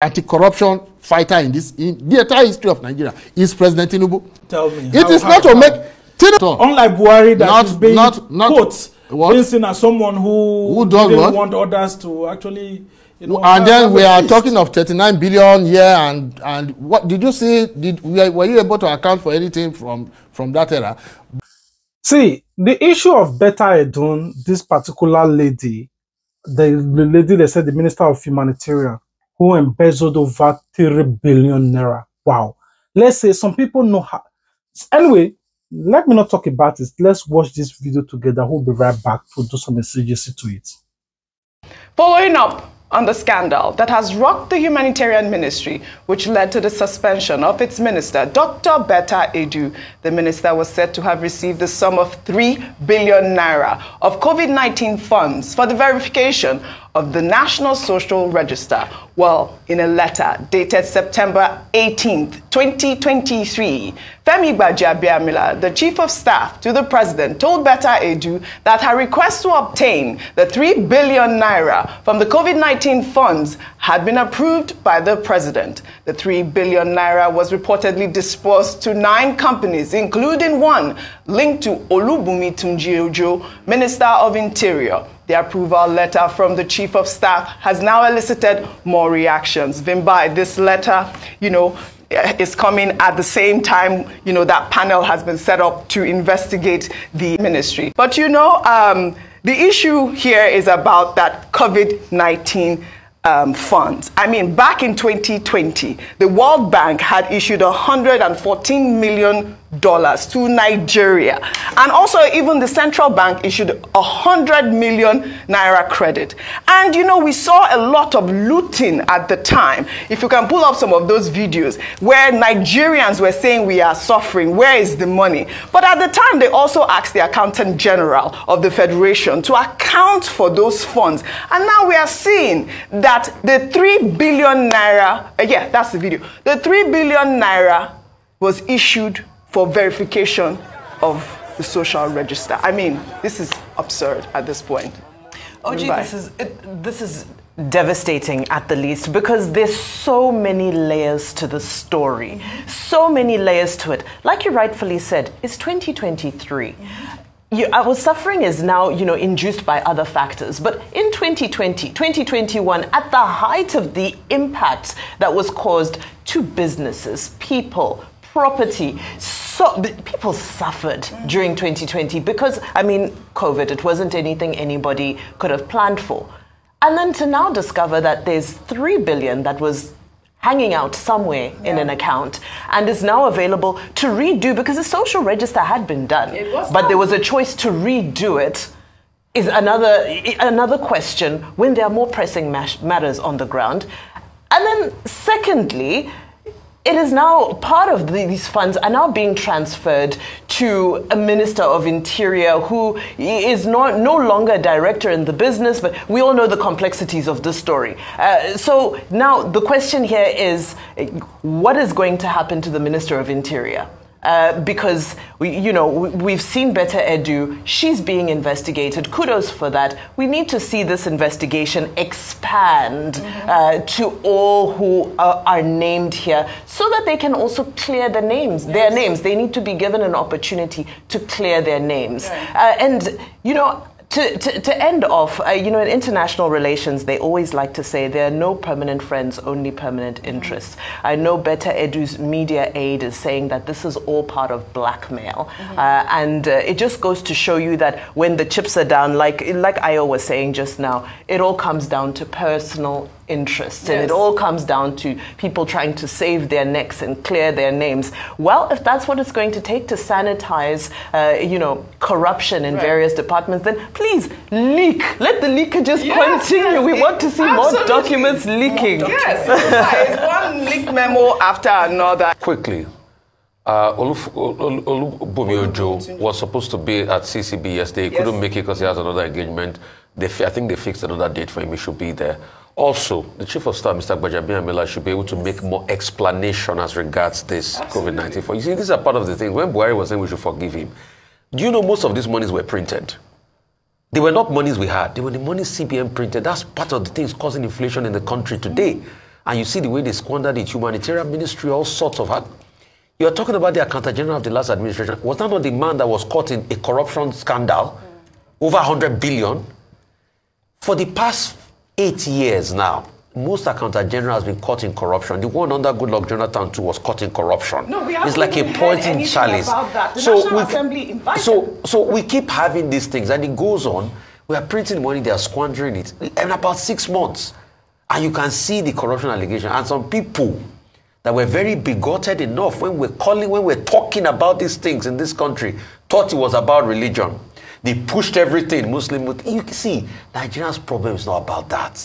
anti-corruption fighter in the entire history of Nigeria is President Tinubu. Tell me. It is not to make Tinubu. Unlike Buhari, that is being being seen as someone who didn't want others to actually. And then we are talking of 39 billion here, and what did you see? Were you able to account for anything from that era? See, the issue of Betta Edu, this particular lady, the lady they said the Minister of Humanitarian, who embezzled over 3 billion naira. Wow. Let's say some people know how. Anyway, let me not talk about it. Let's watch this video together. We'll be right back to do some exegesis to it. Following up on the scandal that has rocked the humanitarian ministry, which led to the suspension of its minister, Dr. Betta Edu. The minister was said to have received the sum of 3 billion naira of COVID-19 funds for the verification of the National Social Register. Well, in a letter dated September 18th, 2023, Femi Gbajabiamila, the chief of staff to the president, told Betta Edu that her request to obtain the 3 billion naira from the COVID-19 funds had been approved by the president. The 3 billion naira was reportedly disbursed to 9 companies, including one linked to Olubunmi Tunji-Ojo, Minister of Interior. The approval letter from the chief of staff has now elicited more reactions. Vimba, this letter, is coming at the same time, that panel has been set up to investigate the ministry. But the issue here is about that COVID-19 funds. I mean, back in 2020, the World Bank had issued $114 million to Nigeria. And also even the central bank issued 100 million naira credit. And we saw a lot of looting at the time. If you can pull up some of those videos where Nigerians were saying we are suffering, where is the money? But at the time, they also asked the Accountant General of the Federation to account for those funds. And now we are seeing that the 3 billion naira, that's the video, the 3 billion naira was issued for verification of the social register. I mean, this is absurd at this point. This is devastating at the least, because there's so many layers to the story, so many layers to it. Like you rightfully said, it's 2023. Our suffering is now, induced by other factors. But in 2020, 2021, at the height of the impact that was caused to businesses, people, property, so people suffered during 2020 because, COVID, it wasn't anything anybody could have planned for. And then to now discover that there's 3 billion that was hanging out somewhere in an account and is now available to redo, because the social register had been done, but there was a choice to redo it, is another question when there are more pressing matters on the ground. And then secondly, it is now part of these funds are now being transferred to a Minister of Interior who is no longer a director in the business, but we all know the complexities of this story. So now the question here is, what is going to happen to the Minister of Interior? Because we've seen Betta Edu, she's being investigated. Kudos for that. We need to see this investigation expand to all who are named here, so that they can also clear their names. They need to be given an opportunity to clear their names. To end off, in international relations, they always like to say there are no permanent friends, only permanent interests. I know Betta Edu's media aide is saying that this is all part of blackmail. And it just goes to show you that when the chips are down, like Ayo was saying just now, it all comes down to personal interests. And it all comes down to people trying to save their necks and clear their names. Well, if that's what it's going to take to sanitize, corruption in various departments, then please leak. Let the leakages continue. We want to see more documents leaking. It's one leak memo after another. Quickly, Olubunmi Ojo was supposed to be at CCB yesterday. He couldn't make it because he has another engagement. I think they fixed another date for him. He should be there. Also, the Chief of Staff, Mr. Gbajabiamila, should be able to make more explanation as regards this COVID-19. You see, these are part of the thing. When Buhari was saying we should forgive him, do you know most of these monies were printed? They were not monies we had. They were the monies CBN printed. That's part of the things causing inflation in the country today. and you see the way they squandered it, humanitarian ministry, all sorts of. You're talking about the accountant general of the last administration. Was that not the man that was caught in a corruption scandal? Over 100 billion? For the past 8 years now, most accountant general has been caught in corruption. The one under Goodluck Jonathan too was caught in corruption. No, we haven't it's like a poison chalice. About that. The National Assembly invited. So we keep having these things, and it goes on. We are printing money, they are squandering it in about 6 months. And you can see the corruption allegation. And some people that were very bigoted enough when we're talking about these things in this country, thought it was about religion. They pushed everything, Muslim. You can see, Nigeria's problem is not about that.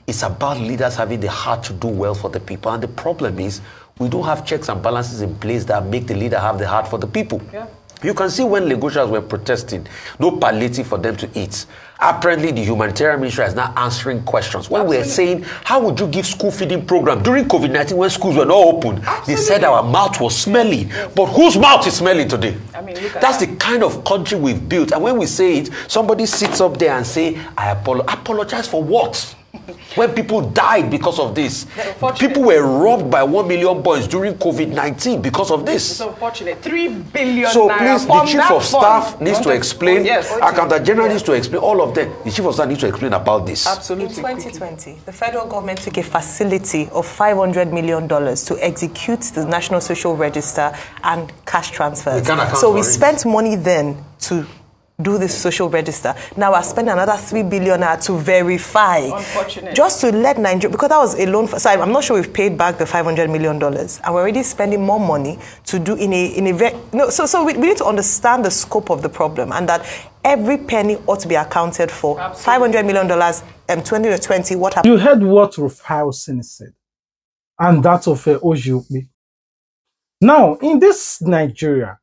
It's about leaders having the heart to do well for the people. And the problem is, we don't have checks and balances in place that make the leader have the heart for the people. Yeah. You can see when Lagosians were protesting, no palliative for them to eat. Apparently, the humanitarian ministry is now answering questions. When we're saying, how would you give school feeding program during COVID-19 when schools were not open? They said our mouth was smelly. But whose mouth is smelly today? I mean, that's the kind of country we've built. And when we say it, somebody sits up there and say, I apologize for what? When people died because of this. People were robbed by 1 million boys during COVID-19 because of this. It's unfortunate. 3 billion so naira. Please, the chief of staff needs to explain. Yes. Accountant general needs to explain. All of them. The chief of staff needs to explain about this. Absolutely. In 2020, the federal government took a facility of $500 million to execute the National Social Register and cash transfers. So we spent money then to do this social register. Now we're spending another 3 billion to verify. Unfortunately. Just to let Nigeria, because that was a loan. So I'm not sure we've paid back the $500 million, and we're already spending more money to do in a very. No, so we need to understand the scope of the problem, and that every penny ought to be accounted for. Absolutely. $500 million, 2020. What happened? You heard what Rufai Oseni said, and that of Ojiukbi. Now in this Nigeria,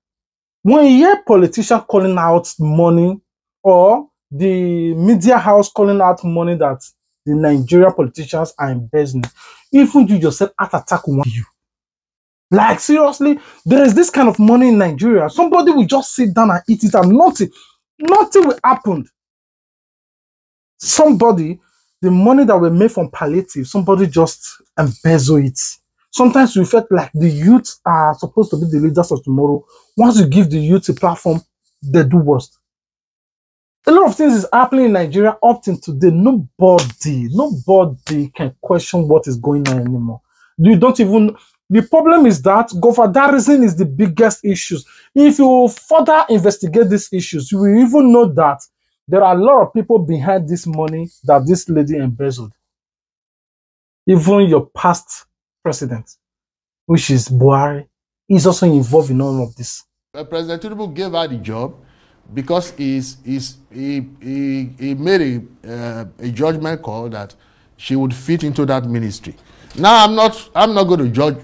when you hear politicians calling out money, or the media house calling out money that the Nigerian politicians are embezzling, even you yourself at attack one you. Like seriously, there is this kind of money in Nigeria. Somebody will just sit down and eat it and nothing will happen. Somebody, the money that were made from palliative, somebody just embezzle it. Sometimes we felt like the youth are supposed to be the leaders of tomorrow. Once you give the youth a platform, they do worst. A lot of things is happening in Nigeria up till today. Nobody can question what is going on anymore. You don't even. The problem is that governance is the biggest issue. If you further investigate these issues, you will even know that there are a lot of people behind this money that this lady embezzled. Even your past president, which is Buhari, is also involved in all of this. President Tinubu gave her the job because he made a judgment call that she would fit into that ministry. Now I'm not going to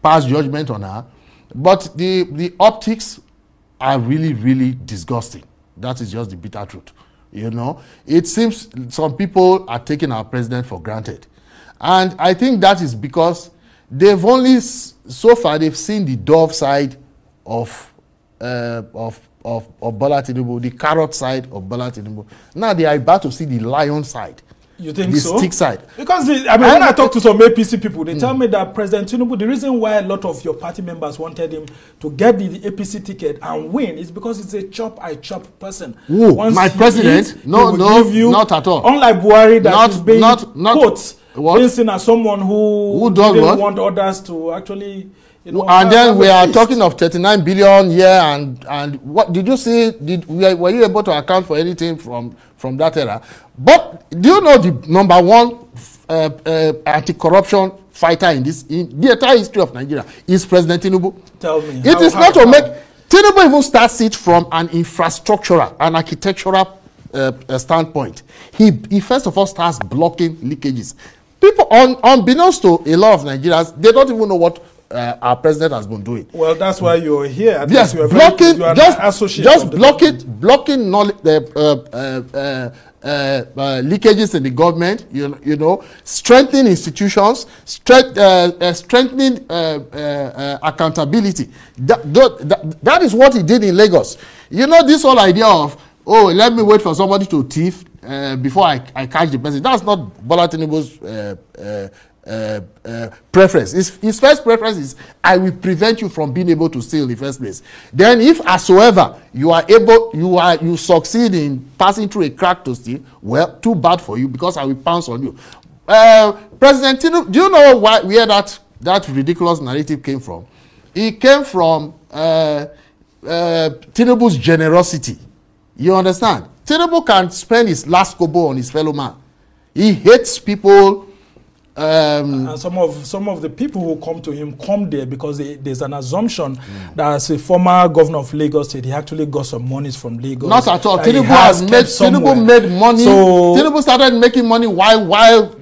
pass judgment on her, but the optics are really disgusting. That is just the bitter truth. You know, it seems some people are taking our president for granted. And I think that is because they've only, so far, they've seen the dove side of Bola Tinubu, the carrot side of Bola Tinubu. Now they are about to see the lion side. You think the so? Stick side. Because when I talk to some APC people, they tell me that President Tinubu, the reason why a lot of your party members wanted him to get the APC ticket and win is because it's a chop person. Ooh, my president? No, not at all. Unlike Buhari, that is being being seen as someone who didn't want others to actually. You know, and then we are talking of 39 billion and what did you see? Were you able to account for anything from that era? But do you know the number one anti-corruption fighter in the entire history of Nigeria is President Tinubu? Tell me. It is not to make Tinubu even starts it from an infrastructural, an architectural standpoint. He first of all starts blocking leakages. People, unbeknownst to a lot of Nigerians, they don't even know what our president has been doing. Well, that's why you're here. Yes, blocking, blocking knowledge, leakages in the government. You know, strengthening institutions, strengthening accountability. That is what he did in Lagos. You know, this whole idea of, oh, let me wait for somebody to thief. before I catch the person. That's not Bola Tinubu's preference. His first preference is, I will prevent you from being able to steal in the first place. Then if whatsoever you succeed in passing through a crack to steal, well, too bad for you, because I will pounce on you. President Tinubu, do you know where that ridiculous narrative came from? It came from Tinubu's generosity. You understand? Tinubu can spend his last kobo on his fellow man. He hates people. And some of the people who come to him come there because there's an assumption that as a former governor of Lagos State, he actually got some monies from Lagos. Not at all. Tinubu made money. So, Tinubu started making money while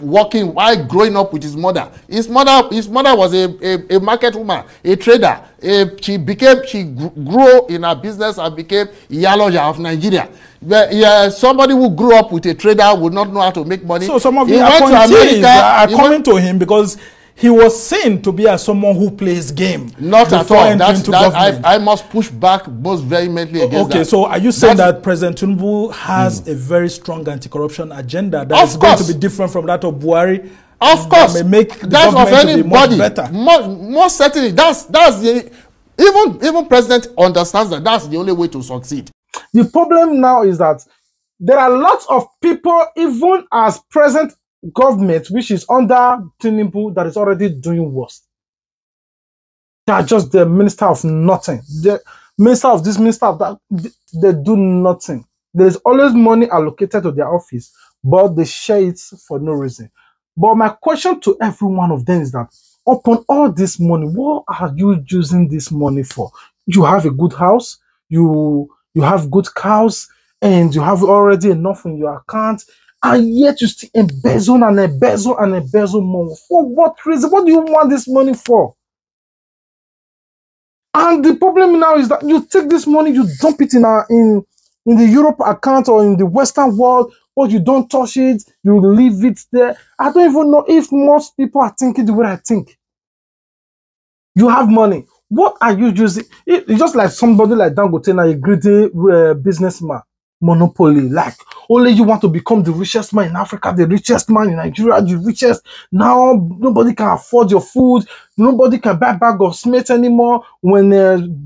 working, while growing up with his mother. His mother was a market woman, a trader. She grew in her business and became Iyaloja of Nigeria. Somebody who grew up with a trader would not know how to make money. So some of the appointees are coming to him because he was seen to be as someone who plays game. Not at all. I must push back most vehemently against that. Okay, so are you saying that President Tinubu has a very strong anti-corruption agenda that is going to be different from that of Buhari? Of course. That may make the that government of anybody. to be much better. Most certainly. That's the even President understands that that's the only way to succeed. The problem now is that there are lots of people, even as present government, which is under Tinubu, that is already doing worse. They are just the minister of nothing. The minister of this, minister of that, they do nothing. There is always money allocated to their office, but they share it for no reason. But my question to every one of them is that, upon all this money, what are you using this money for? You have a good house, you have good cows, and you have already enough in your account, and yet you still embezzle and embezzle and embezzle more. For what reason? What do you want this money for? And the problem now is that you take this money, you dump it in the Europe account or in the Western world, but you don't touch it, you leave it there. I don't even know if most people are thinking the way I think. You have money. What are you using? It's just like somebody like Dangote, a greedy businessman, monopoly. Like, only you want to become the richest man in Africa, the richest man in Nigeria, the richest. Now, nobody can afford your food. Nobody can buy a bag of Smith anymore. When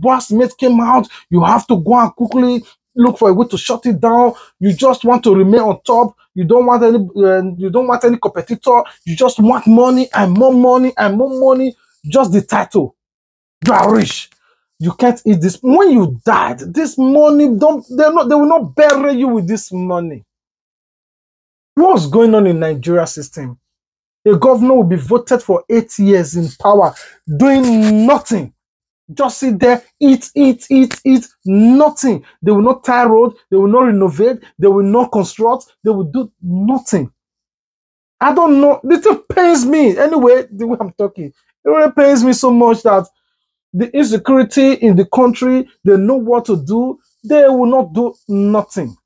Boa Smith came out, you have to go and quickly look for a way to shut it down. You just want to remain on top. You don't want any competitor. You just want money and more money and more money. Just the title. You are rich. You can't eat this. When you died, this money they will not bury you with this money. What's going on in Nigeria system? A governor will be voted for 8 years in power, doing nothing. Just sit there, eat, nothing. They will not tie road, they will not renovate, they will not construct, they will do nothing. I don't know. This pains me. Anyway, the way I'm talking, it really pains me so much that the insecurity in the country, they know what to do. They will not do nothing.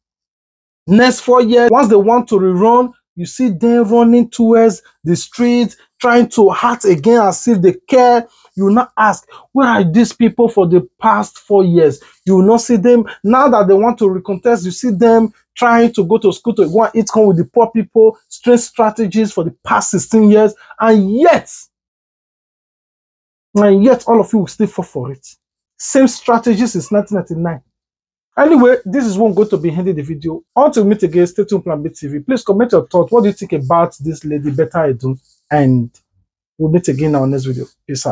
Next 4 years, once they want to rerun, you see them running towards the streets, trying to act again as if they care. You will not ask, where are these people for the past 4 years? You will not see them. Now that they want to recontest, you see them trying to go to school to go and eat corn with the poor people, strange strategies for the past 16 years, and yet all of you will still fall for it. Same strategies since 1999. Anyway, this is one going to be ending the video. Until we meet again, stay tuned, Plan B TV. Please comment your thoughts. What do you think about this lady, Betta Edu? And we'll meet again in our next video. Peace out.